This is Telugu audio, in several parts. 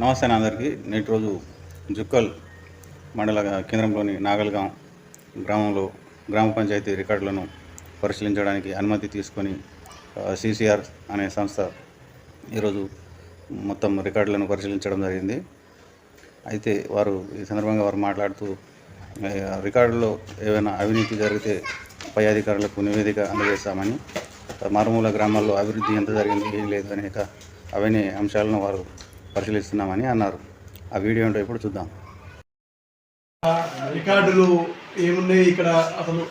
నమస్తే అందరికీ. నేటి రోజు జుక్కల్ మండల కేంద్రంలోని నాగల్గాం గ్రామంలో గ్రామ పంచాయతీ రికార్డులను పరిశీలించడానికి అనుమతి తీసుకొని సిసిఆర్ అనే సంస్థ ఈరోజు మొత్తం రికార్డులను పరిశీలించడం జరిగింది. అయితే ఈ సందర్భంగా వారు మాట్లాడుతూ రికార్డులో ఏవైనా అవినీతి జరిగితే పై అధికారులకు నివేదిక అందజేస్తామని, మారుమూల గ్రామాల్లో అభివృద్ధి ఎంత జరిగింది ఏం లేదు అనేక అవన్నీ అంశాలను వారు పరిశీలిస్తున్నామని అన్నారు. ఆ వీడియో ఏంటో ఇప్పుడు చూద్దాం. రికార్డులు ఏమున్నాయి, ఇక్కడ అసలు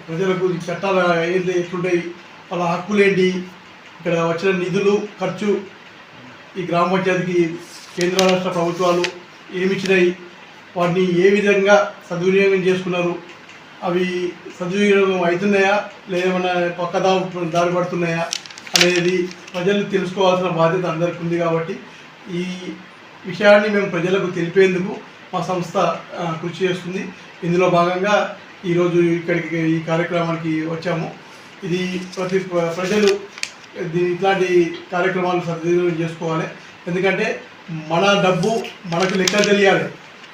ప్రజలకు చట్టాలు ఏంటి, ఎట్లుంటాయి, వాళ్ళ హక్కులేంటి, ఇక్కడ వచ్చిన నిధులు ఖర్చు ఈ గ్రామ పంచాయతీకి కేంద్ర రాష్ట్ర ప్రభుత్వాలు ఏమిచ్చినాయి, వాటిని ఏ విధంగా సద్వినియోగం చేసుకున్నారు, అవి సద్వినియోగం అవుతున్నాయా లేదేమన్నా పక్క దారి పడుతున్నాయా అనేది ప్రజలు తెలుసుకోవాల్సిన బాధ్యత అందరికీ ఉంది. కాబట్టి ఈ విషయాన్ని మేము ప్రజలకు తెలిపేందుకు మా సంస్థ కృషి చేస్తుంది. ఇందులో భాగంగా ఈరోజు ఈ కార్యక్రమానికి వచ్చాము. ఇది ప్రజలు ఇట్లాంటి కార్యక్రమాలు సద్వినియోగం చేసుకోవాలి. ఎందుకంటే మన డబ్బు మనకు లెక్క తెలియాలి.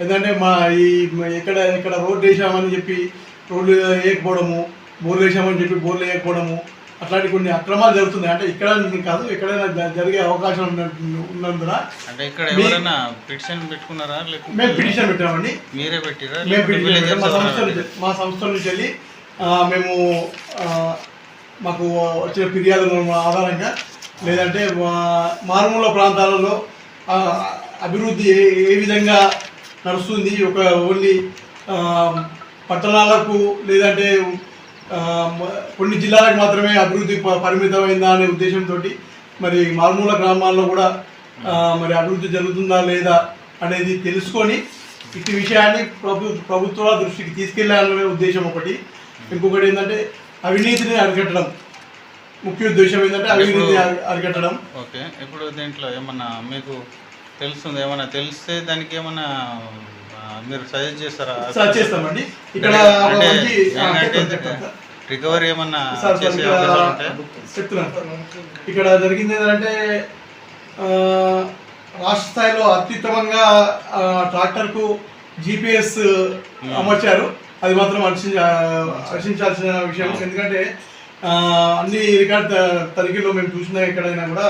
ఎందుకంటే ఎక్కడ రోడ్డు వేసామని చెప్పి రోడ్లు వేయకపోవడము, బోర్లు వేసామని చెప్పి బోర్లు వేయకపోవడము, అట్లాంటి కొన్ని అక్రమాలు జరుగుతున్నాయి. అంటే ఇక్కడ కాదు, ఎక్కడైనా జరిగే అవకాశం ఉన్నందున మేము పిటిషన్ పెట్టామండి. మా సంస్థ నుంచి వెళ్ళి మేము మాకు వచ్చిన ఫిర్యాదుల ఆధారంగా, లేదంటే మారుమూల ప్రాంతాలలో అభివృద్ధి ఏ విధంగా నడుస్తుంది, ఓన్లీ పట్టణాలకు లేదంటే కొన్ని జిల్లాలకు మాత్రమే అభివృద్ధి పరిమితమైందా అనే ఉద్దేశంతో మరి మారుమూల గ్రామాల్లో కూడా మరి అభివృద్ధి జరుగుతుందా లేదా అనేది తెలుసుకొని ఇటు విషయాన్ని ప్రభుత్వాల దృష్టికి తీసుకెళ్లాలనే ఉద్దేశం ఒకటి. ఇంకొకటి ఏంటంటే అవినీతిని అరికట్టడం. ముఖ్య ఉద్దేశం ఏంటంటే అవినీతిని అరికట్టడం. ఓకే, ఇప్పుడు దీంట్లో ఏమన్నా మీకు తెలుస్తుంది, ఏమన్నా తెలిస్తే దానికి ఏమన్నా మీరు సజెస్ట్ చేస్తారా? సజెస్ట్ చేస్తామండి. ఇక్కడ రికవరీ ఏమన్నా చెప్తున్నాను. ఇక్కడ జరిగింది ఏంటంటే రాష్ట్ర స్థాయిలో అత్యుత్తమంగా ట్రాక్టర్కు GPS అమర్చారు. అది మాత్రం హర్షించాల్సిన విషయం. ఎందుకంటే అన్ని రికార్డ్ తనిఖీలో మేము చూసినా ఎక్కడైనా కూడా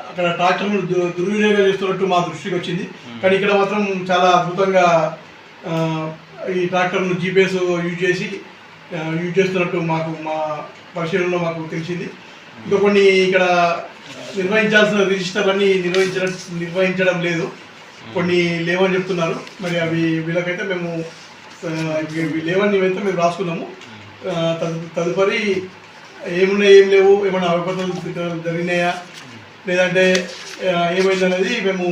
అక్కడ ట్రాక్టర్ను దుర్వినియోగం చేస్తున్నట్టు మా దృష్టికి వచ్చింది. కానీ ఇక్కడ మాత్రం చాలా అద్భుతంగా ఈ ట్రాక్టర్ను GPS యూజ్ చేస్తున్నట్టు మా పరిశీలనలో మాకు తెలిసింది. ఇంకా కొన్ని ఇక్కడ నిర్వహించాల్సిన రిజిస్టర్లన్నీ నిర్వహించడం లేదు, కొన్ని లేవని చెప్తున్నారు. మరి అవి వీళ్ళకైతే మేము లేవని అయితే మేము రాసుకున్నాము. తదుపరి ఏమున్నాయి ఏం లేవు, ఏమైనా అవకతవకలు జరిగినాయా లేదంటే ఏమైందనేది మేము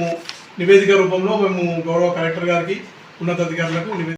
నివేదిక రూపంలో మేము గౌరవ కలెక్టర్ గారికి ఉన్నతాధికారులకు